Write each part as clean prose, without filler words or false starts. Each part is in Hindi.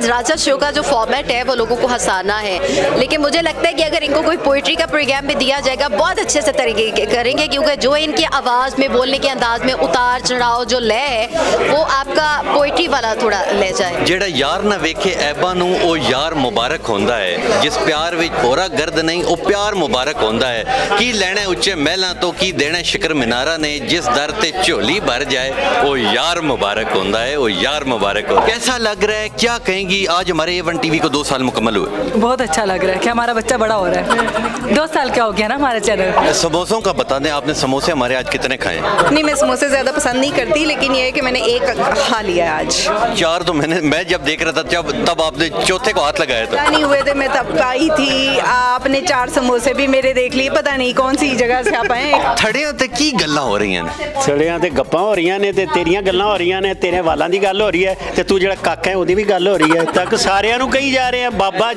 राजा शो का जो फॉर्मेट है वो लोगों को हंसाना है, लेकिन मुझे लगता है कि अगर इनको कोई पोइट्री का प्रोग्राम भी दिया जाएगा बहुत अच्छे से तरीके करेंगे, क्योंकि जो इनकी आवाज़ में बोलने के अंदाज में उतार चढ़ाव जो लय है वो आपका पोइट्री वाला थोड़ा ले जाए। ਜਿਹੜਾ ਯਾਰ ਨਾ ਵੇਖੇ ਐਬਾਂ ਨੂੰ ਉਹ ਯਾਰ ਮੁਬਾਰਕ ਹੁੰਦਾ ਹੈ, ਜਿਸ ਪਿਆਰ ਵਿੱਚ ਹੋਰਾ ਗਰਦ ਨਹੀਂ ਉਹ ਪਿਆਰ ਮੁਬਾਰਕ ਹੁੰਦਾ ਹੈ। ਕੀ ਲੈਣਾ ਉੱਚੇ ਮਹਿਲਾਂ ਤੋਂ ਕੀ ਦੇਣਾ ਸ਼ਿਕਰ ਮਿਨਾਰਾ ने, जिस दर ते झोली भर जाए वो यार मुबारक होता है, वो यार मुबारक हो। कैसा लग रहा है, क्या कहेंगी? आज हमारे A1 TV को 2 साल मुकम्मल हुए। बहुत अच्छा लग रहा है कि हमारा बच्चा बड़ा हो रहा है। 2 साल का हो गया ना हमारा चैनल। समोसों का बता दें, आपने समोसे हमारे आज कितने खाए? नहीं, मैं समोसे ज़्यादा पसंद नहीं करती, लेकिन ये है कि मैंने एक खा लिया आज। 4 तो मैं जब देख रहा था तब आपने चौथे को हाथ लगाया था। नहीं हुए थे, मैं तब आई थी। आपने 4 समोसे भी मेरे देख लिए, पता नहीं कौन सी जगह से आप आए। थड़ियां ते की गल्लां हो रही हैं? ਸੜਿਆਂ ਤੇ ਗੱਪਾਂ ਹੋ ਰਹੀਆਂ ਨੇ ਤੇ ਤੇਰੀਆਂ ਗੱਲਾਂ ਹੋ ਰਹੀਆਂ ਨੇ, ਤੇਰੇ ਵਾਲਾਂ ਦੀ ਗੱਲ ਹੋ ਰਹੀ ਹੈ ਤੇ ਤੂੰ ਜਿਹੜਾ ਕਾਕਾ ਹੈ ਉਹਦੀ ਵੀ ਗੱਲ ਹੋ ਰਹੀ ਹੈ। ਤੱਕ ਸਾਰਿਆਂ ਨੂੰ ਕਹੀ ਜਾ ਰਹੇ ਆ ਬਾਬਾ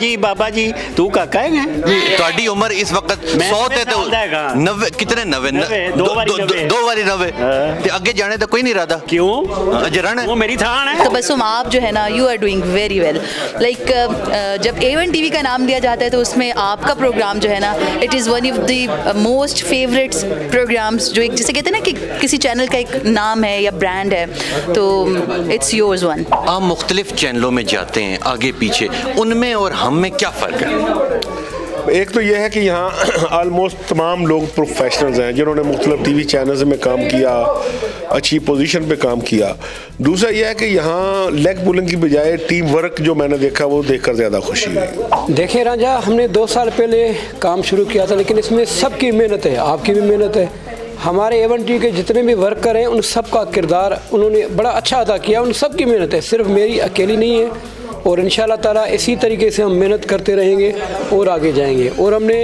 ਜੀ ਤੂੰ ਕਾਕਾ ਹੈਗਾ। ਤੁਹਾਡੀ ਉਮਰ ਇਸ ਵਕਤ 100 ਤੇ 90 कितने 90 दो बारी 90 ਤੇ ਅੱਗੇ ਜਾਣੇ ਤਾਂ ਕੋਈ ਨਹੀਂ ਇਰਾਦਾ? क्यों? अजरन वो मेरी थान है। तो बस आप जो है ना, you are doing very well. Like जब A1 TV का नाम लिया जाता है तो उसमें आपका प्रोग्राम जो है ना, it is one of the most favourite programmes, जो एक जिसे कहते हैं ना कि किसी चैनल का एक नाम है या ब्रांड है, तो इट्स योर्स वन। आप मुख्तलिफ चैनलों में जाते हैं आगे पीछे, उनमें और हम में क्या फ़र्क है? एक तो यह है कि यहाँ आलमोस्ट तमाम लोग प्रोफेशनल्स हैं जिन्होंने मुख्तलिफ टीवी चैनल्स में काम किया, अच्छी पोजीशन पे काम किया। दूसरा यह है कि यहाँ लेग पुलिंग की बजाय टीम वर्क जो मैंने देखा वो देखकर ज़्यादा खुशी हुई। देखिए राजा, हमने 2 साल पहले काम शुरू किया था, लेकिन इसमें सबकी मेहनत है, आपकी भी मेहनत है। हमारे A1 TV के जितने भी वर्कर हैं उन सब का किरदार उन्होंने बड़ा अच्छा अदा किया, उन सब की मेहनत है, सिर्फ मेरी अकेली नहीं है। और इंशाल्लाह ताला इसी तरीके से हम मेहनत करते रहेंगे और आगे जाएंगे। और हमने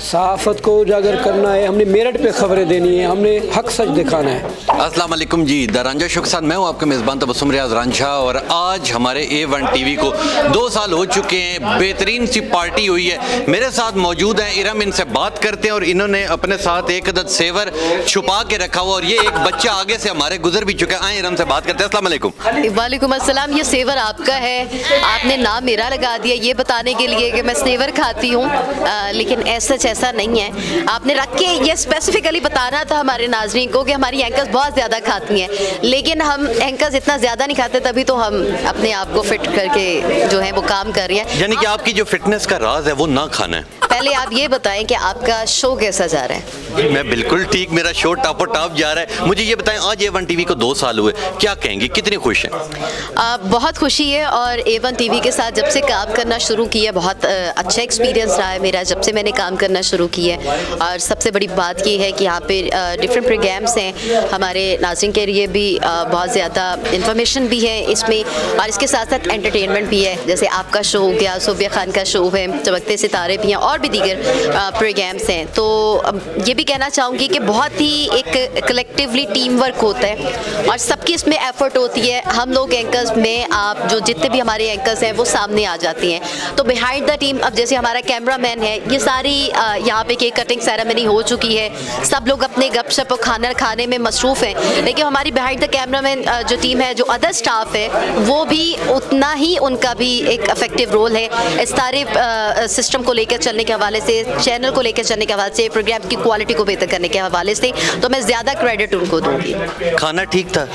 सहाफ़त को उजागर करना है, हमने मेरिट पे खबरें देनी है, हमने हक सच दिखाना है। अस्सलाम वालेकुम जी, द रांझा शो के साथ मैं हूँ आपका मेज़बान तबस्सुम रियाज रांझा। और आज हमारे A1 TV को 2 साल हो चुके हैं, बेहतरीन सी पार्टी हुई है। मेरे साथ मौजूद हैं इरम, इनसे बात करते हैं। और इन्होंने अपने साथ एक अदद सेवर छुपा के रखा हुआ, और ये एक बच्चा आगे से हमारे गुजर भी चुका है। आए इरम से बात करते हैं। अस्सलाम वालेकुम। वालेकुम अस्सलाम। ये सेवर आपका है, आपने नाम मेरा लगा दिया ये बताने के लिए कि मैं सेवर खाती हूँ, लेकिन ऐसा नहीं है। आपने रख के ये स्पेसिफिकली बताना था हमारे नाज़रीन को कि हमारी एंकर्स बहुत ज़्यादा खाती हैं, लेकिन हम एंकर्स इतना ज़्यादा नहीं खाते, तभी तो हम अपने आप को फिट करके जो है वो काम कर रही हैं। यानी कि आपकी जो फिटनेस का राज है वो ना खाना है। पहले आप ये बताएं कि आपका शो कैसा जा रहा है? मैं बिल्कुल ठीक, मेरा शो टॉप जा रहा है। मुझे ये बताएं, आज A1 TV को 2 साल हुए, क्या कहेंगी, कितनी खुश हैं? बहुत खुशी है। और A1 TV के साथ जब से काम करना शुरू किया, बहुत अच्छा एक्सपीरियंस रहा है मेरा जब से मैंने काम करना शुरू किया है। और सबसे बड़ी बात ये है कि यहाँ पे डिफरेंट प्रोग्राम्स हैं, हमारे नाज़रीन के लिए भी बहुत ज़्यादा इंफॉर्मेशन भी है इसमें, और इसके साथ साथ एंटरटेनमेंट भी है। जैसे आपका शो हो गया, सोफिया खान का शो है, चमकते सितारे भी हैं, और भी दीगर प्रोग्राम्स हैं। तो ये भी कहना चाहूँगी कि बहुत ही एक कलेक्टिवली टीम वर्क होता है और सबकी इसमें एफर्ट होती है। हम लोग एंकर्स में, आप जो जितने भी हमारे एंकर्स हैं वो सामने आ जाती हैं। तो बिहाइंड द टीम, अब जैसे हमारा कैमरामैन है, ये सारी यहाँ पे केक कटिंग सेरेमनी हो चुकी है, सब लोग अपने गपशप और खाना खाने में मसरूफ़ हैं, लेकिन हमारी बिहाइंड द कैमरामैन जो टीम है, जो अदर स्टाफ है, वो भी उतना ही, उनका भी एक इफेक्टिव रोल है इस सारे सिस्टम को लेकर चलने के हवाले से, चैनल को लेकर चलने के हवाले से, प्रोग्राम की क्वालिटी को बेहतर करने के हवाले से। तो मैं ज़्यादा क्रेडिट उनको दूंगी। खाना ठीक था?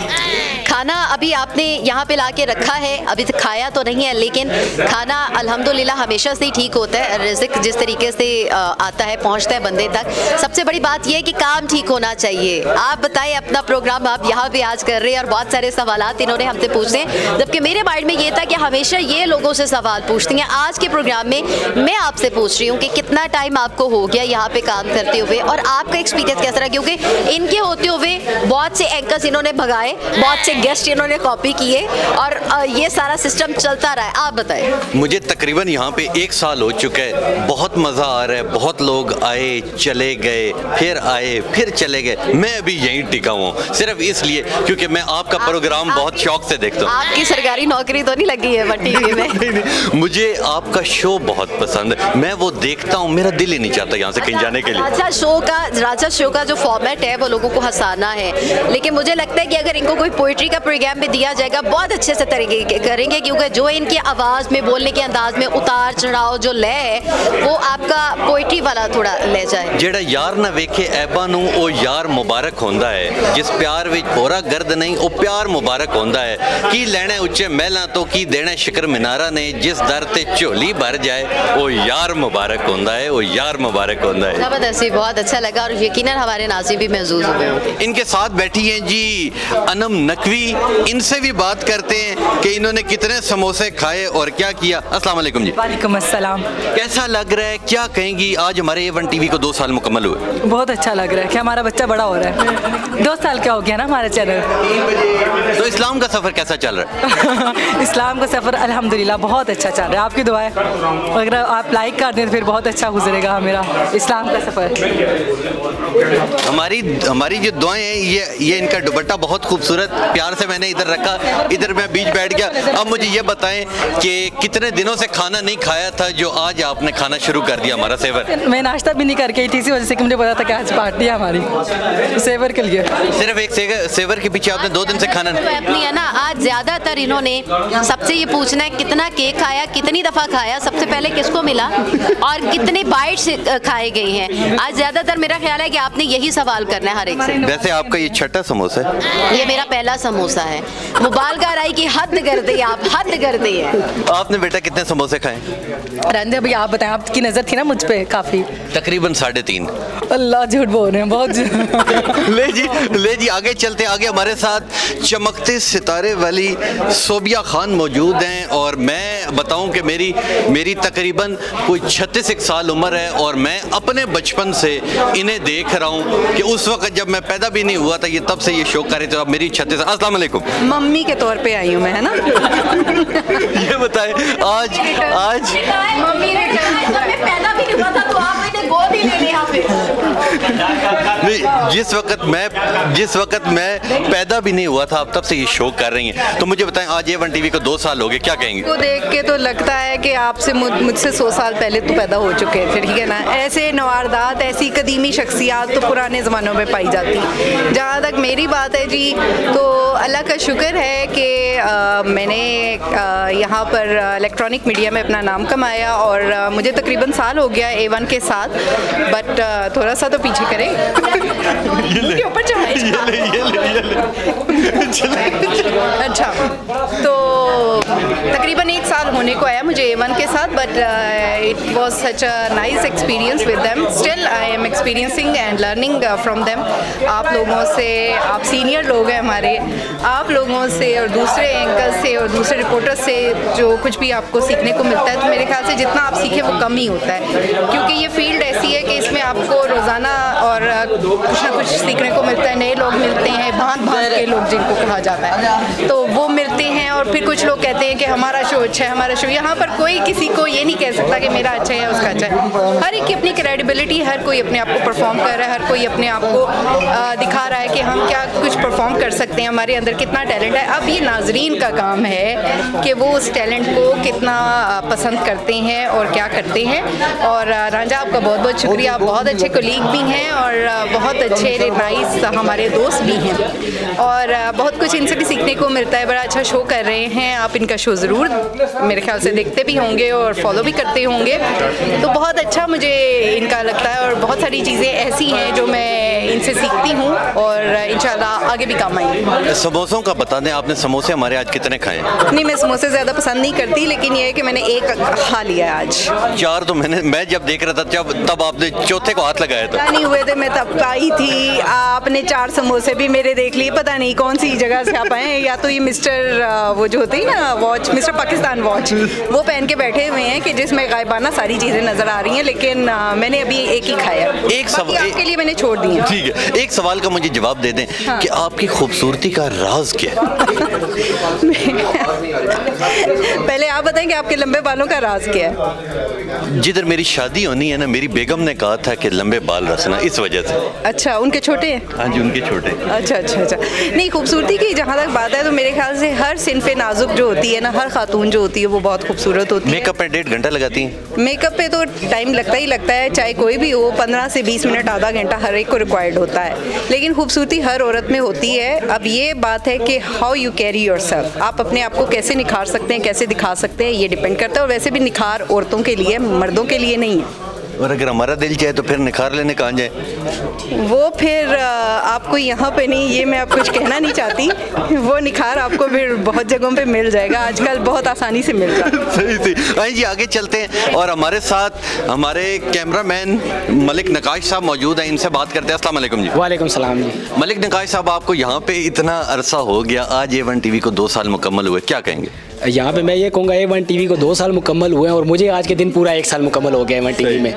खाना अभी आपने यहाँ पे ला के रखा है, अभी तक खाया तो नहीं है, लेकिन खाना अल्हम्दुलिल्लाह हमेशा से ही ठीक होता है। रिज़्क जिस तरीके से आता है, पहुँचता है बंदे तक। सबसे बड़ी बात यह है कि काम ठीक होना चाहिए। आप बताएं, अपना प्रोग्राम आप यहाँ पे आज कर रहे हैं और बहुत सारे सवालात इन्होंने हमसे पूछे, जबकि मेरे माइंड में ये था कि हमेशा ये लोगों से सवाल पूछती हैं। आज के प्रोग्राम में मैं आपसे पूछ रही हूँ कि कितना टाइम आपको हो गया यहाँ पे काम करते हुए, और आपका एक्सपीरियंस कैसा रहा? क्योंकि इनके होते हुए बहुत से एंकर्स इन्होंने भगाए, बहुत से गेस्ट इन्होंने कॉपी किए, और ये सारा सिस्टम चलता रहा है। आप बताएं। मुझे तकरीबन यहाँ पे 1 साल हो चुका है, बहुत मज़ा आ रहा है, बहुत बहुत लोग आए चले गए, फिर आए फिर चले गए, मैं अभी यहीं टिका हूँ सिर्फ इसलिए क्योंकि मैं आपका प्रोग्राम बहुत शौक से देखता हूँ। आपकी सरकारी नौकरी तो नहीं लगी है वन टीवी में? नहीं, मुझे आपका शो बहुत पसंद है, मैं वो देखता हूँ, मेरा दिल ही नहीं चाहता यहाँ से कहीं जाने के लिए। राजा शो का जो फॉर्मेट है वो लोगों को हंसाना है, लेकिन मुझे लगता है कि अगर इनको कोई पोइट्री का प्रोग्राम भी दिया जाएगा बहुत अच्छे से तरीके करेंगे, क्योंकि जो इनकी आवाज़ में बोलने के अंदाज में उतार चढ़ाव जो लय है वो आपका पोइट्री वाला थोड़ा ले जाए। जेड़ा यार ना वेखे ऐबा नू ओ यार मुबारक होंदा है, जिस प्यार विच होरा गर्द नहीं ओ प्यार मुबारक होंदा है, की लैणे उच्चे महलां तो की देने शिकर मीनारा ने, जिस दर ते झोली भर जाए ओ यार मुबारक होंदा है, ओ यार मुबारक होंदा है। ज़बरदस्ती, बहुत अच्छा लगा और यकीनन हमारे नाज़रीन भी महसूस हुए होंगे। इनके साथ बैठी हैं जी अनम नकवी, इनसे भी बात करते हैं कि इन्होंने कितने समोसे खाए और क्या किया। अस्सलाम वालेकुम जी। वालेकुम अस्सलाम। कैसा लग रहा है, क्या कहेंगी, आज हमारे A1 टीवी को 2 साल मुकम्मल हुए? बहुत अच्छा लग रहा है कि हमारा बच्चा बड़ा हो रहा है। 2 साल का हो गया ना हमारा चैनल। तो इस्लाम का सफ़र कैसा चल रहा है? इस्लाम का सफ़र अल्हम्दुलिल्लाह बहुत अच्छा चल रहा है, आपकी दुआ है, अगर आप लाइक कर दें तो फिर बहुत अच्छा गुजरेगा मेरा इस्लाम का सफ़र। हमारी जो दुआएं हैं, ये इनका दुपट्टा बहुत खूबसूरत प्यार से मैंने इधर रखा, इधर मैं बीच बैठ गया। अब मुझे ये बताएं कि कितने दिनों से खाना नहीं खाया था जो आज आपने खाना शुरू कर दिया हमारा सेवर? मैं नाश्ता भी नहीं करके आई थी, इसी वजह से कि मुझे पता था कि आज पार्टी है हमारी सेवर के लिए। सिर्फ एक सेवर के पीछे आपने 2 दिन से खाना नहीं? अपनी है ना, आज ज़्यादातर इन्होंने सबसे ये पूछना है कितना केक खाया, कितनी दफ़ा खाया, सबसे पहले किसको मिला और कितने बाइट्स खाए गए हैं। आज ज़्यादातर मेरा ख्याल है कि आपने यही सवाल करना है हर एक से। वैसे आपका ये छठा समोसा है? ये मेरा पहला समोसा है। मुबालका राय की हद कर दी आप, हद कर दी है। आपने बेटा कितने समोसे खाए? रंजा भैया आप बताएं, आपकी नज़र थी ना मुझ पे काफ़ी। तकरीबन 3.5। अल्लाह झूठ बोल रहे हैं बहुत। ले जी आगे चलते, आगे हमारे साथ चमकते सितारे वाली सोबिया खान मौजूद हैं और मैं बताऊं कि मेरी तकरीबन कोई 36 साल उम्र है और मैं अपने बचपन से इन्हें देख रहा हूं कि उस वक्त जब मैं पैदा भी नहीं हुआ था ये तब से ये शो कर रहे थे। अब मेरी 36। अस्सलाम वालेकुम। मम्मी के तौर पे आई हूँ मैं, है ना। ये बताएं आज मम्मी ने जब मैं पैदा भी नहीं हुआ था तो आपने गोद ही ले लिया फिर। नहीं, जिस वक्त मैं पैदा भी नहीं हुआ था अब तब से ये शो कर रही हैं, तो मुझे बताएं आज A1 टीवी को 2 साल हो गए, क्या कहेंगे? को देख के तो लगता है कि आपसे मुझसे 100 साल पहले तो पैदा हो चुके थे, ठीक है ना। ऐसे नवारदात, ऐसी कदीमी शख्सियात तो पुराने ज़मानों में पाई जाती। जहाँ तक मेरी बात है जी, तो अल्लाह का शुक्र है कि मैंने यहाँ पर इलेक्ट्रॉनिक मीडिया में अपना नाम कमाया और मुझे तकरीबन साल हो गया A1 के साथ। बट थोड़ा सा तो पीछे करें के ऊपर चढ़ाए। अच्छा, तो तकरीबन 1 साल होने को आया मुझे A1 के साथ, but it was such a nice experience with them. Still I am experiencing and learning from them. आप लोगों से, आप सीनियर लोग हैं हमारे, आप लोगों से और दूसरे एंकर से और दूसरे रिपोर्टर से जो कुछ भी आपको सीखने को मिलता है, तो मेरे ख्याल से जितना आप सीखें वो कम ही होता है, क्योंकि ये फील्ड ऐसी है कि इसमें आपको रोज़ाना और कुछ ना कुछ सीखने को मिलता है। नए लोग मिलते हैं, भांत के लोग जिनको कहा जाता है, तो वो मिलते हैं और फिर कुछ लोग कहते हैं कि हमारा शो अच्छा है, हमारा शो। यहाँ पर कोई किसी को ये नहीं कह सकता कि मेरा अच्छा है या उसका अच्छा है। हर एक की अपनी क्रेडिबिलिटी, हर कोई अपने आप को परफॉर्म कर रहा है, हर कोई अपने आप को दिखा रहा है कि हम क्या कुछ परफॉर्म कर सकते हैं, हमारे अंदर कितना टैलेंट है। अब ये नाजरीन का काम है कि वो उस टैलेंट को कितना पसंद करते हैं और क्या करते हैं। और रांझा आपका बहुत बहुत शुक्रिया, आप बहुत अच्छे कोलीग भी हैं और बहुत अच्छे नाइस हमारे दोस्त भी हैं और बहुत कुछ इनसे भी सीखने को मिलता है। बड़ा अच्छा शो कर रहे हैं आप, इनका शो ज़रूर मेरे ख्याल से देखते भी होंगे और फॉलो भी करते होंगे, तो बहुत अच्छा मुझे इनका लगता है और बहुत सारी चीज़ें ऐसी हैं जो मैं इनसे सीखती हूँ और इंशाल्लाह आगे भी काम आएंगी। समोसों का बता दें, आपने समोसे हमारे आज कितने खाए? नहीं, मैं समोसे ज़्यादा पसंद नहीं करती, लेकिन ये है कि मैंने 1 खा लिया आज। 4 तो मैं जब देख रहा था तब आपने चौथे को हाथ लगाया था। नहीं हुए थे, मैं तब आई थी। आपने 4 समोसे भी मेरे देख लिए, पता नहीं कौन सी जगह से आप आए, या तो ये मिस्टर वो जो होती है ना वॉच, मिस्टर पाकिस्तान वॉच, वो पहन के बैठे हुए हैं कि जिसमें गायबाना सारी चीज़ें नज़र आ रही हैं, लेकिन मैंने अभी 1 ही खाया। एक सवाल आपके लिए मैंने छोड़ दी है। ठीक है, एक सवाल का मुझे जवाब दे दें कि आपकी खूबसूरती का राज क्या है? पहले आप बताएं कि आपके लंबे बालों का राज क्या है? जिधर मेरी शादी होनी है ना, मेरी बेगम ने कहा था कि लंबे बाल रखना, इस वजह से। अच्छा, उनके छोटे हैं? हाँ जी, उनके छोटे। अच्छा अच्छा अच्छा। नहीं, खूबसूरती की जहाँ तक बात है तो मेरे ख्याल से हर सिनफ़े नाजुक जो होती है ना, हर खातून जो होती है वो बहुत खूबसूरत होती है। मेकअप में 1.5 घंटा लगाती हैं? मेकअप पे तो टाइम लगता ही लगता है, चाहे कोई भी हो, 15 से 20 मिनट, आधा घंटा हर एक को रिक्वायर्ड होता है। लेकिन खूबसूरती हर औरत में होती है। अब ये बात है कि हाउ यू कैरी योरसेल्फ, आप अपने आप को कैसे निखार सकते हैं, कैसे दिखा सकते हैं, ये डिपेंड करता है। और वैसे भी निखार औरतों के लिए, मर्दों के लिए नहीं है। और अगर हमारा दिल चाहे तो फिर निखार लेने कहाँ जाए? वो फिर आपको यहाँ पे नहीं, ये मैं आपको कुछ कहना नहीं चाहती, वो निखार आपको फिर बहुत जगहों पे मिल जाएगा, आजकल बहुत आसानी से मिल जाता है। सही सही। आइए जी आगे चलते हैं और हमारे साथ हमारे कैमरामैन मलिक नकाश साहब मौजूद हैं, इनसे बात करते हैं। अस्सलाम वालेकुम जी। वालेकुम सलाम जी। मलिक नकाश साहब, आपको यहाँ पे इतना अरसा हो गया, आज A1 टीवी को 2 साल मुकम्मल हुए, क्या कहेंगे? यहाँ पे मैं ये कहूँगा A1 टीवी को 2 साल मुकम्मल हुए हैं और मुझे आज के दिन पूरा 1 साल मुकम्मल हो गया A1 टीवी में।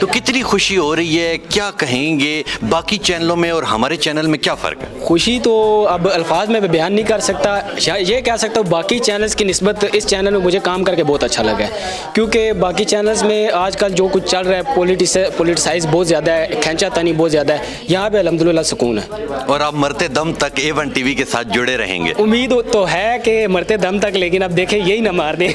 तो कितनी खुशी हो रही है, क्या कहेंगे, बाकी चैनलों में और हमारे चैनल में क्या फ़र्क है? खुशी तो अब अल्फाज में बयान नहीं कर सकता। ये कह सकता हूँ बाकी चैनल्स की निस्बत इस चैनल में मुझे काम करके बहुत अच्छा लगा है, क्योंकि बाकी चैनल्स में आजकल जो कुछ चल रहा है, पोलिटिसाइज बहुत ज़्यादा है, खींचातानी बहुत ज़्यादा है। यहाँ पे अल्हम्दुलिल्लाह सुकून है। और आप मरते दम तक A1 टीवी के साथ जुड़े रहेंगे? उम्मीद तो है कि मरते दम तक, लेकिन अब देखें यही ना मार दें।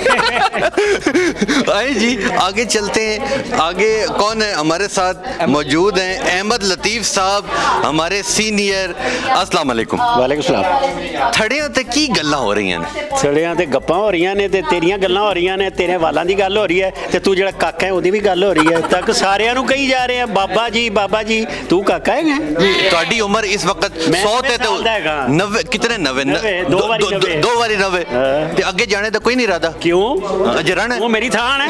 आइए जी आगे चलते हैं। आगे कौन है हमारे साथ मौजूद हैं? अहमद लतीफ़ साहब, हमारे सीनियर। अस्सलाम वालेकुम। वालेकुम सलाम। थड़ियां ते की गल्लां हो रही हैं? ਥੜਿਆਂ ਤੇ ਗੱਪਾਂ ਹੋ ਰਹੀਆਂ ਨੇ ਤੇ ਤੇਰੀਆਂ ਗੱਲਾਂ ਹੋ ਰਹੀਆਂ ਨੇ, ਤੇਰੇ ਵਾਲਾਂ ਦੀ ਗੱਲ ਹੋ ਰਹੀ ਹੈ ਤੇ ਤੂੰ ਜਿਹੜਾ ਕਾਕਾ ਹੈ ਉਹਦੀ ਵੀ ਗੱਲ ਹੋ ਰਹੀ ਹੈ। ਤੱਕ ਸਾਰਿਆਂ ਨੂੰ ਕਹੀ ਜਾ ਰਹੇ ਆ ਬਾਬਾ ਜੀ ਤੂੰ ਕਾਕਾ ਹੈਗਾ जी ਤੁਹਾਡੀ ਉਮਰ ਇਸ ਵਕਤ 100 ਤੇ 90 ਕਿਤਨੇ 90 ਦੋ ਵਾਰੀ 90 ਤੇ ਅੱਗੇ ਜਾਣੇ ਦਾ ਕੋਈ ਨਹੀਂ ਇਰਾਦਾ? ਕਿਉਂ? ਅਜੇ ਰਹਿਣਾ ਉਹ ਮੇਰੀ ਥਾਣ ਹੈ।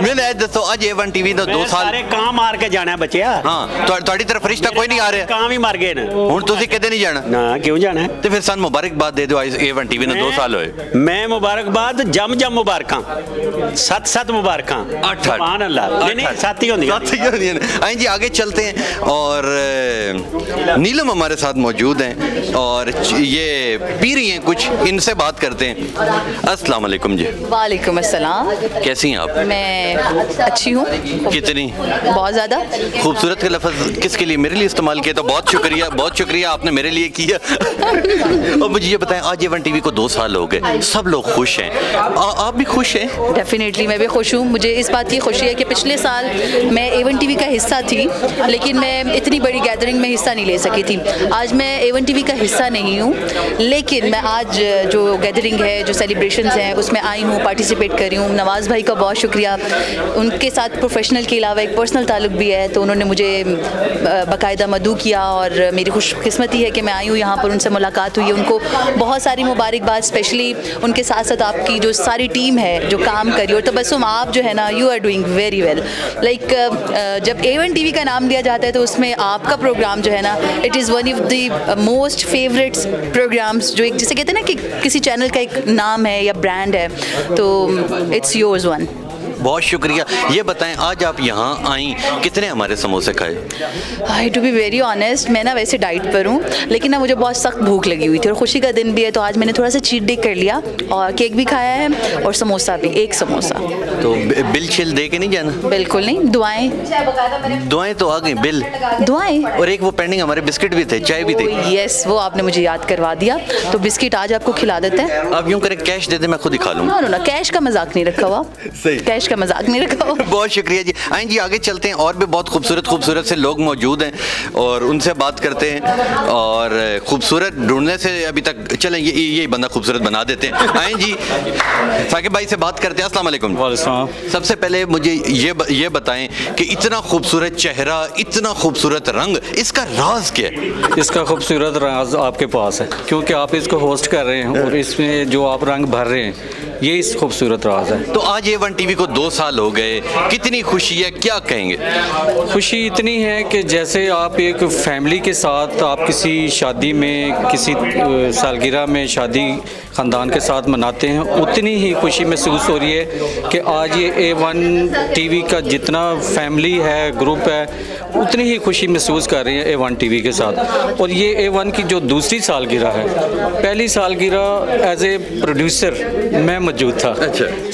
ਮੈਨੂੰ ਇਹ ਦੱਸੋ, ਅੱਜ A1 टीवी ਦਾ 2 ਸਾਲ ਸਾਰੇ ਕਾਂ ਮਾਰ ਕੇ ਜਾਣਾ ਬੱਚਿਆ। ਹਾਂ, ਤੁਹਾਡੀ ਤਰਫ ਰਿਸ਼ਤਾ ਕੋਈ ਨਹੀਂ ਆ ਰਿਹਾ? ਕਾਂ ਵੀ ਮਰ ਗਏ ਨੇ। ਹੁਣ ਤੁਸੀਂ ਕਿਤੇ ਨਹੀਂ ਜਾਣਾ? ਨਾ ਕਿਉਂ ਜਾਣਾ? ਤੇ ਫਿਰ ਸਾਨੂੰ ਮੁਬਾਰਕਬਾਦ ਦੇ ਦਿਓ, A1 टीवी ਨੇ 2 ਸਾਲ ਹੋਏ। ਮੈਂ ਮੁਬਾਰਕਬਾਦ ਜਮ ਮੁਬਾਰਕਾਂ, 7 ਮੁਬਾਰਕਾਂ, 8 ਸੁਭਾਨ ਅੱਲਾਹ। नहीं 7 ही होंगी। आइए जी आगे चलते हैं और नीलम हमारे साथ मौजूद हैं और ये पी रही हैं कुछ, इनसे बात करते हैं। अस्सलाम वालेकुम जी। वालेकुम अस्सलाम। कैसी हैं आप? मैं अच्छी हूँ। कितनी? बहुत ज़्यादा। खूबसूरत का लफ्ज़ किसके लिए? मेरे लिए इस्तेमाल किया, तो बहुत शुक्रिया आपने मेरे लिए किया। और मुझे ये बताएं, आज A1 टीवी को 2 साल हो गए, सब लोग खुश हैं, आप भी खुश हैं? डेफिनेटली मैं भी खुश हूँ। मुझे इस बात की खुशी है कि पिछले साल मैं A1 टीवी का हिस्सा थी, लेकिन मैं इतनी बड़ी गैदरिंग में हिस्सा नहीं ले सकी थी। आज मैं A1 टीवी का हिस्सा नहीं हूँ, लेकिन मैं आज जो गैदरिंग है, जो सेलिब्रेशंस हैं, उसमें आई हूँ, पार्टिसिपेट कर रही हूँ। नवाज़ भाई का बहुत शुक्रिया, उनके साथ प्रोफेशनल के अलावा एक पर्सनल ताल्लुक भी है, तो उन्होंने मुझे बाकायदा मदऊ किया और मेरी खुशकिस्मती है कि मैं आई हूँ यहाँ पर, उनसे मुलाकात हुई है। उनको बहुत सारी मुबारकबाद, स्पेशली उनके साथ साथ आपकी जो सारी टीम है जो काम करी, और तबस्सुम आप जो है ना, you are doing very well. Like जब A1 टीवी का नाम लिया जाता है तो उसमें आपका प्रोग्राम जो है ना, it is one of the most favourites programmes, जो एक जिसे कहते हैं ना कि किसी चैनल का एक नाम है या ब्रांड है, तो इट्स योर्स वन। बहुत शुक्रिया। ये बताएं, आज आप यहाँ आई, कितने हमारे समोसे खाए? आई टू बी वेरी ऑनेस्ट, मैं ना वैसे डाइट पर हूँ, लेकिन ना मुझे बहुत सख्त भूख लगी हुई थी और खुशी का दिन भी है, तो आज मैंने थोड़ा सा चीट डे कर लिया और केक भी खाया है और समोसा भी, 1 समोसा। तो बिल शिल दे के नहीं जाना? बिल्कुल नहीं, दुआएं तो आ गई, बिल दुआएं। और एक वो पेंडिंग हमारे बिस्किट भी थे, चाय भी थी। यस, वो आपने मुझे याद करवा दिया, तो बिस्किट आज आपको खिला देते हैं। आप यूँ करें, कैश दे दे, मैं खुद ही खा लूँगा। नो, कैश का मजाक नहीं रखा हुआ। सही, कैश का मजाक नहीं रखा हुआ। बहुत शुक्रिया जी। आइए जी आगे चलते हैं, और भी बहुत खूबसूरत से लोग मौजूद हैं और उनसे बात करते हैं। और खूबसूरत ढूंढने से अभी तक, चलें ये बंदा खूबसूरत बना देते हैं। आइए जी साकिब भाई से बात करते हैं। अस्सलाम वालेकुम। सबसे पहले मुझे ये बताएं कि इतना खूबसूरत चेहरा, इतना खूबसूरत रंग, इसका राज क्या है? इसका खूबसूरत राज आपके पास है, क्योंकि आप इसको होस्ट कर रहे हैं और इसमें जो आप रंग भर रहे हैं, ये इस खूबसूरत राज है। तो आज A1 टीवी को 2 साल हो गए, कितनी खुशी है, क्या कहेंगे? खुशी इतनी है कि जैसे आप एक फैमिली के साथ, आप किसी शादी में, किसी सालगिरह में शादी ख़ानदान के साथ मनाते हैं, उतनी ही खुशी महसूस हो रही है कि आज ये A1 टीवी का जितना फैमिली है, ग्रुप है, उतनी ही खुशी महसूस कर रहे हैं A1 टीवी के साथ। और ये A1 की जो दूसरी सालगिरह है, पहली सालगिरह एज ए प्रोड्यूसर मैं मौजूद था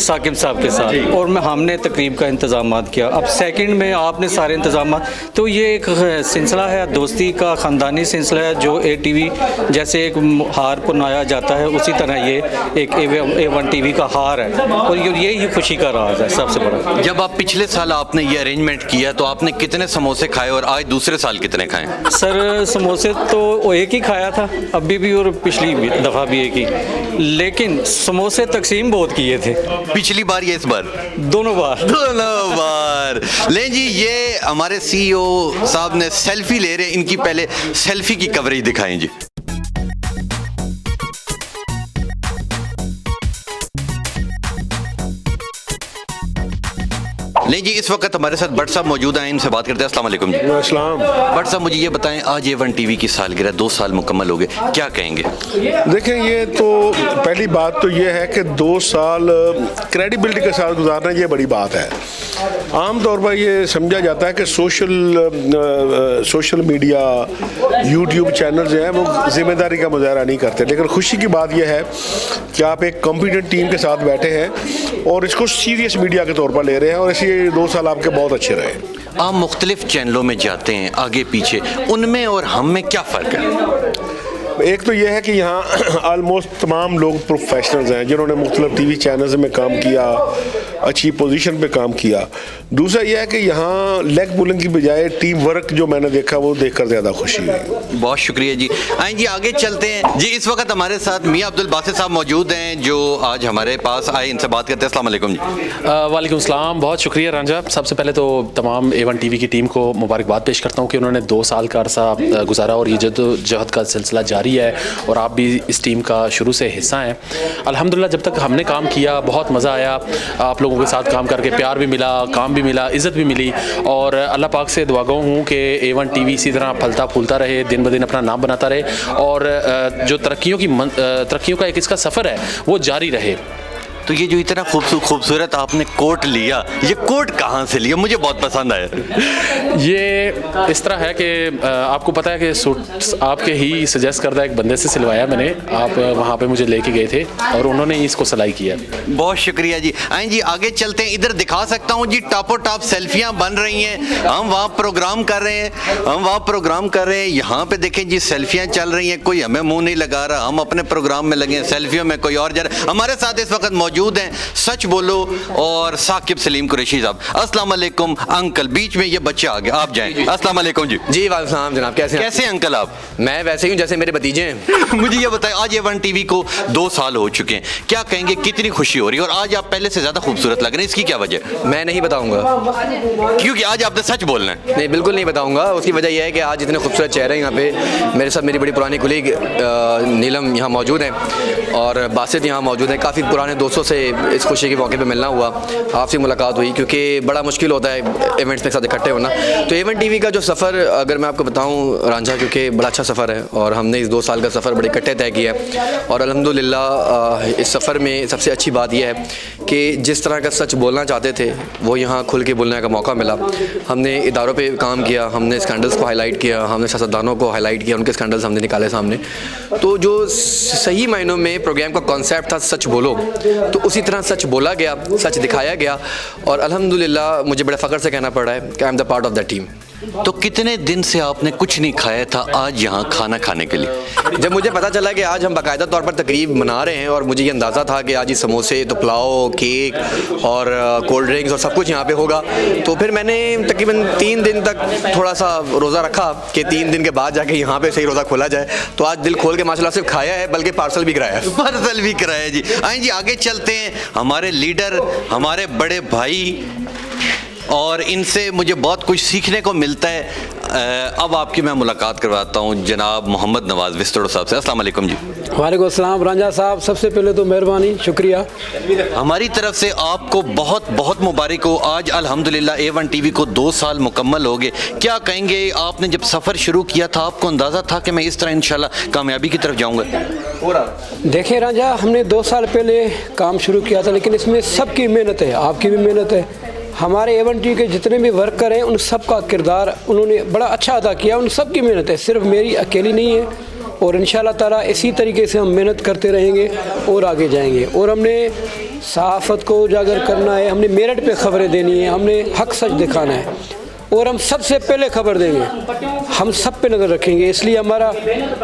साकिब साहब के साथ, और हमने तकरीब का इंतज़ाम किया। अब सेकंड में आपने सारे इंतज़ाम, तो ये एक सिलसिला है दोस्ती का, ख़ानदानी सिलसिला है, जो A जैसे एक हार को नाया जाता है, उसी तरह ये एक A1 टीवी का हार है, और यही खुशी का राज है सबसे बड़ा। जब आप पिछले साल आपने ये अरेंजमेंट किया तो आपने कितने समोसे खाए और आज दूसरे साल कितने खाए? सर समोसे तो एक ही खाया था अभी भी, और पिछली दफ़ा भी एक ही, लेकिन समोसे तकसीम बहुत किए थे। पिछली बार या इस बार? दोनों बार। ले जी, ये हमारे CEO साहब ने सेल्फी ले रहे हैं, इनकी पहले सेल्फी की कवरेज दिखाएं जी। नहीं जी, इस वक्त हमारे साथ भट्ट साहब मौजूद हैं, इनसे बात करते हैं। अस्सलाम वालेकुम जी। अस्सलाम। भट्ट साहब, मुझे ये बताएं, आज A1 टीवी की सालगिरह 2 साल मुकम्मल हो गए, क्या कहेंगे? देखें, ये तो पहली बात तो ये है कि 2 साल क्रेडिबिलिटी के साथ गुजारना ये बड़ी बात है। आम तौर पर ये समझा जाता है कि सोशल मीडिया, यूट्यूब चैनल जो हैं वो जिम्मेदारी का मुजाहरा नहीं करते, लेकिन खुशी की बात यह है कि आप एक कॉम्पिटेंट टीम के साथ बैठे हैं और इसको सीरियस मीडिया के तौर पर ले रहे हैं, और इसलिए 2 साल आपके बहुत अच्छे रहे। आप मुख्तलिफ चैनलों में जाते हैं आगे पीछे, उनमें और हम में क्या फ़र्क है? एक तो यह है कि यहाँ आलमोस्ट तमाम लोग प्रोफेशनल्स हैं जिन्होंने मुख्तलिफ टीवी चैनल्स में काम किया, अच्छी पोजीशन पे काम किया। दूसरा यह है कि यहाँ लेग पुलिंग की बजाय टीम वर्क जो मैंने देखा वो देखकर ज़्यादा खुशी हुई। बहुत शुक्रिया जी। आइए जी, आगे चलते हैं जी। इस वक्त हमारे साथ मियाँ अब्दुल बासित साहब मौजूद हैं, जो आज हमारे पास आए, इनसे बात करते हैं। अस्सलाम वालेकुम जी। वालेकुम सलाम, बहुत शुक्रिया रांझा। सबसे पहले तो तमाम A1 टीवी की टीम को मुबारकबाद पेश करता हूँ कि उन्होंने 2 साल का अरसा गुजारा और ये जद्दोजहद का सिलसिला जारी है, और आप भी इस टीम का शुरू से हिस्सा हैं। अल्हम्दुलिल्लाह, जब तक हमने काम किया बहुत मज़ा आया, आप लोगों के साथ काम करके प्यार भी मिला, काम भी मिला, इज़्ज़त भी मिली, और अल्लाह पाक से दुआ गो हूँ कि A1 टीवी इसी तरह फलता फूलता रहे, दिन ब दिन अपना नाम बनाता रहे, और जो तरक्कियों का एक इसका सफ़र है वो जारी रहे। तो ये जो इतना खूबसूरत आपने कोट लिया, ये कोट कहाँ से लिया? मुझे बहुत पसंद आया। ये इस तरह है कि आपको पता है कि सूट आपके ही सजेस्ट करदा एक बंदे से सिलवाया मैंने, आप वहाँ पे मुझे लेके गए थे और उन्होंने ही इसको सिलाई किया। बहुत शुक्रिया जी। आइए जी, आगे चलते हैं। इधर दिखा सकता हूँ जी, टॉपो टॉप सेल्फियाँ बन रही हैं, हम वहाँ प्रोग्राम कर रहे हैं, यहाँ पे देखें जी सेल्फियाँ चल रही हैं, कोई हमें मुँह नहीं लगा रहा, हम अपने प्रोग्राम में लगे हैं, सेल्फियों में कोई और जा रहा है। हमारे साथ इस वक्त मौजूद हैं सच बोलो और साकिब सलीम कुरैशी साहब। अस्सलाम वालेकुम अंकल, बीच में ये बच्चे आ गए, आप जाएं। अस्सलाम वालेकुम जी। जी वालेकुम जनाब, कैसे अंकल आप? मैं वैसे ही हूँ जैसे मेरे भतीजे हैं। मुझे ये बताएं, आज A1 टीवी को 2 साल हो चुके हैं, क्या कहेंगे, कितनी खुशी हो रही है, और आज आप पहले से ज्यादा खूबसूरत लग रहे हैं, इसकी क्या वजह? मैं नहीं बताऊंगा, क्योंकि आज आपने सच बोलना है। नहीं, बिल्कुल नहीं बताऊंगा। उसकी वजह यह है कि आज इतने खूबसूरत चेहरे हैं यहाँ पे। मेरे साथ मेरी बड़ी पुरानी कुलीग नीलम यहाँ मौजूद हैं, और बासित यहाँ मौजूद हैं। काफ़ी पुराने दोस्तों से इस खुशी के मौके पे मिलना हुआ, आपसे मुलाकात हुई, क्योंकि बड़ा मुश्किल होता है इवेंट्स में साथ इकट्ठे होना। तो A1 टीवी का जो सफ़र अगर मैं आपको बताऊं रांझा, क्योंकि बड़ा अच्छा सफ़र है और हमने इस 2 साल का सफ़र बड़े इकट्ठे तय किया है, और अल्हम्दुलिल्लाह इस सफ़र में सबसे अच्छी बात यह है कि जिस तरह का सच बोलना चाहते थे वो यहाँ खुल के बोलने का मौका मिला। हमने इदारों पर काम किया, हमने स्कैंडल्स को हाईलाइट किया, हमने सियासतदानों को हाईलाइट किया, उनके स्कैंडल्स हमने निकाले सामने। तो जो सही मायनों में प्रोग्राम का कॉन्सेप्ट था सच बोलो, तो उसी तरह सच बोला गया, सच दिखाया गया, और अल्हम्दुलिल्लाह मुझे बड़े फ़ख्र से कहना पड़ रहा है कि I am the part of the team. तो कितने दिन से आपने कुछ नहीं खाया था आज यहाँ खाना खाने के लिए? जब मुझे पता चला कि आज हम बाकायदा तौर पर तकरीब मना रहे हैं, और मुझे ये अंदाज़ा था कि आज ये समोसे तो पुलाव, केक और कोल्ड ड्रिंक्स और सब कुछ यहाँ पे होगा, तो फिर मैंने तकरीबन 3 दिन तक थोड़ा सा रोज़ा रखा कि 3 दिन के बाद जाके यहाँ पे सही रोज़ा खोला जाए। तो आज दिल खोल के माशाल्लाह सिर्फ खाया है, बल्कि पार्सल भी कराया है। जी। आइए जी, आगे चलते हैं। हमारे लीडर, हमारे बड़े भाई और इनसे मुझे बहुत कुछ सीखने को मिलता है। अब आपकी मैं मुलाकात करवाता हूँ जनाब मोहम्मद नवाज़ विस्तड़ो साहब से। अस्सलाम वालेकुम जी। वालेकुम अस्सलाम रांझा साहब, सबसे पहले तो मेहरबानी, शुक्रिया। हमारी तरफ से आपको बहुत बहुत मुबारक हो। आज अल्हम्दुलिल्लाह A1 TV को 2 साल मुकम्मल हो गए। क्या कहेंगे, आपने जब सफ़र शुरू किया था आपको अंदाज़ा था कि मैं इस तरह इंशाल्लाह कामयाबी की तरफ जाऊँगा? देखिए रांझा, हमने 2 साल पहले काम शुरू किया था, लेकिन इसमें सबकी मेहनत है, आपकी भी मेहनत है, हमारे A1 TV के जितने भी वर्कर हैं उन सब का किरदार उन्होंने बड़ा अच्छा अदा किया, उन सब की मेहनत है, सिर्फ मेरी अकेली नहीं है। और इंशाल्लाह ताला इसी तरीके से हम मेहनत करते रहेंगे और आगे जाएंगे। और हमने सहाफ़त को उजागर करना है, हमने मेरिट पे ख़बरें देनी है, हमने हक सच दिखाना है और हम सबसे पहले खबर देंगे, हम सब पे नज़र रखेंगे। इसलिए हमारा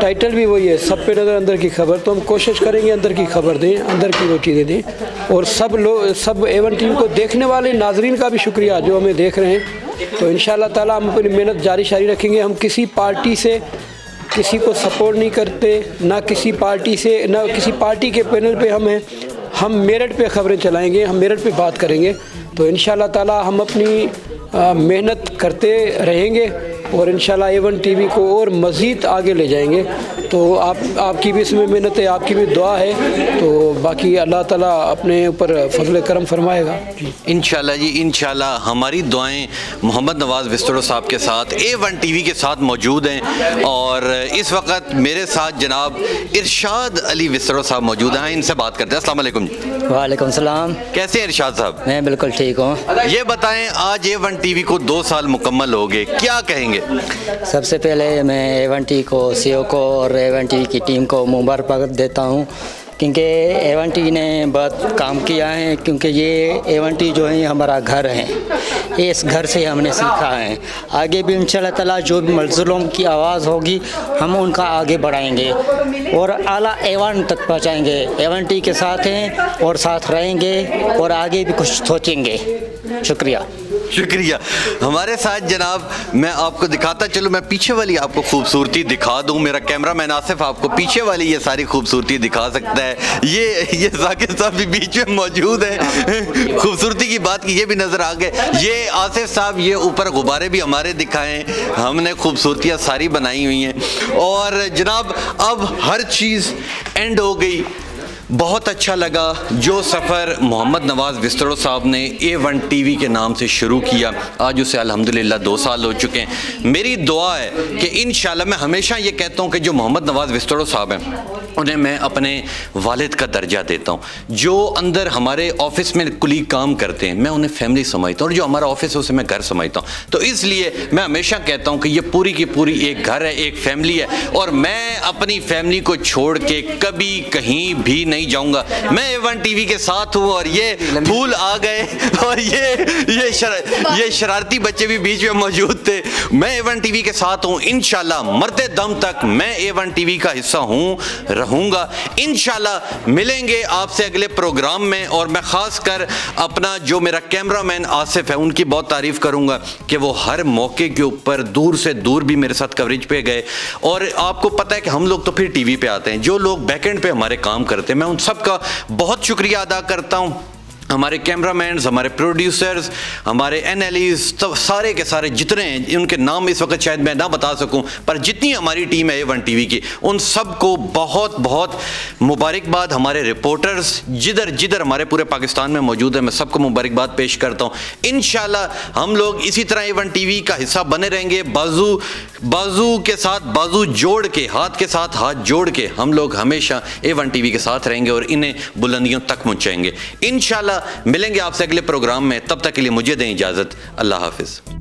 टाइटल भी वही है, सब पे नज़र अंदर की खबर। तो हम कोशिश करेंगे अंदर की खबर दें, अंदर की वो चीज़ें दें। और सब A1 TV को देखने वाले नाजरीन का भी शुक्रिया जो हमें देख रहे हैं। तो इंशाल्लाह ताला हम अपनी मेहनत जारी रखेंगे। हम किसी पार्टी से किसी को सपोर्ट नहीं करते, ना किसी पार्टी से, ना किसी पार्टी के पैनल पे हम हैं। हम मेरिट पे ख़बरें चलाएंगे, हम मेरिट पे बात करेंगे। तो इंशाल्लाह ताला हम अपनी मेहनत करते रहेंगे और इंशाल्लाह A1 TV को और मज़ीद आगे ले जाएंगे। तो आपकी भी इसमें मेहनत है, आपकी भी दुआ है, तो बाकी अल्लाह ताला अपने ऊपर फजल करम फरमाएगा जी। इंशाल्लाह जी, इंशाल्लाह। हमारी दुआएं मोहम्मद नवाज़ विस्तड़ो साहब के साथ, A1 TV के साथ मौजूद हैं। और इस वक्त मेरे साथ जनाब इरशाद अली विस्तड़ो साहब मौजूद हैं, इनसे बात करते हैं। अस्सलाम वालेकुम जी। वालेकुम सलाम। कैसे हैं इरशाद साहब? मैं बिल्कुल ठीक हूँ। ये बताएं, आज A1 TV को 2 साल मुकम्मल हो गए, क्या कहेंगे? सबसे पहले मैं A1 TV को, CEO को और A1 TV की टीम को मुबारकबाद देता हूँ, क्योंकि A1 TV ने बहुत काम किया है। क्योंकि ये A1 TV जो है हमारा घर है, इस घर से हमने सीखा है। आगे भी इंशाल्लाह ताला जो भी मज़लूम की आवाज़ होगी हम उनका आगे बढ़ाएंगे और आला A1 तक पहुँचाएँगे। A1 TV के साथ हैं और साथ रहेंगे और आगे भी कुछ सोचेंगे। शुक्रिया। शुक्रिया। हमारे साथ जनाब, मैं आपको दिखाता चलूँ, मैं पीछे वाली आपको खूबसूरती दिखा दूँ। मेरा कैमरामैन आसिफ आपको पीछे वाली ये सारी खूबसूरती दिखा सकता है। ये जाकिर साहब भी बीच में मौजूद है। खूबसूरती की बात की ये भी नज़र आ गए। ये आसिफ साहब, ये ऊपर गुब्बारे भी हमारे दिखाएं, हमने खूबसूरतियाँ सारी बनाई हुई हैं। और जनाब अब हर चीज़ एंड हो गई। बहुत अच्छा लगा जो सफ़र मोहम्मद नवाज़ विस्तड़ो साहब ने A1 TV के नाम से शुरू किया। आज उसे अल्हम्दुलिल्लाह 2 साल हो चुके हैं। मेरी दुआ है कि इंशाल्लाह, मैं हमेशा ये कहता हूँ कि जो मोहम्मद नवाज़ विस्तड़ो साहब हैं उन्हें मैं अपने वालिद का दर्जा देता हूँ। जो अंदर हमारे ऑफिस में कुलीग काम करते हैं मैं उन्हें फैमिली समझता हूँ, और जो हमारा ऑफिस है उसे मैं घर समझता हूँ। तो इसलिए मैं हमेशा कहता हूँ कि ये पूरी की पूरी एक घर है, एक फैमिली है, और मैं अपनी फैमिली को छोड़ के कभी कहीं भी नहीं जाऊँगा। मैं A1 TV के साथ हूँ और ये फूल आ गए और ये शरारती बच्चे भी बीच में मौजूद थे। मैं A1 TV के साथ हूँ, इंशाल्लाह मरते दम तक मैं A1 TV का हिस्सा हूँ, रहूँगा। इंशाल्लाह मिलेंगे आपसे अगले प्रोग्राम में। और मैं ख़ास कर अपना जो मेरा कैमरामैन आसिफ है उनकी बहुत तारीफ़ करूँगा कि वो हर मौके के ऊपर दूर से दूर भी मेरे साथ कवरेज पे गए। और आपको पता है कि हम लोग तो फिर टीवी पे आते हैं, जो लोग बैकएंड पे हमारे काम करते हैं मैं उन सब का बहुत शुक्रिया अदा करता हूँ। हमारे कैमरामैन्स, हमारे प्रोड्यूसर्स, हमारे NLEs, तो सारे के सारे जितने हैं, उनके नाम इस वक्त शायद मैं ना बता सकूं, पर जितनी हमारी टीम है A1 TV की, उन सबको बहुत बहुत मुबारकबाद। हमारे रिपोर्टर्स जिधर जिधर हमारे पूरे पाकिस्तान में मौजूद है, मैं सबको मुबारकबाद पेश करता हूं। इंशाल्लाह हम लोग इसी तरह A1 TV का हिस्सा बने रहेंगे। बाजू के साथ बाजू जोड़ के, हाथ के साथ हाथ जोड़ के हम लोग हमेशा A1 TV के साथ रहेंगे और इन्हें बुलंदियों तक पहुँचाएंगे। इंशाल्लाह मिलेंगे आपसे अगले प्रोग्राम में, तब तक के लिए मुझे दें इजाज़त। अल्लाह हाफिज़।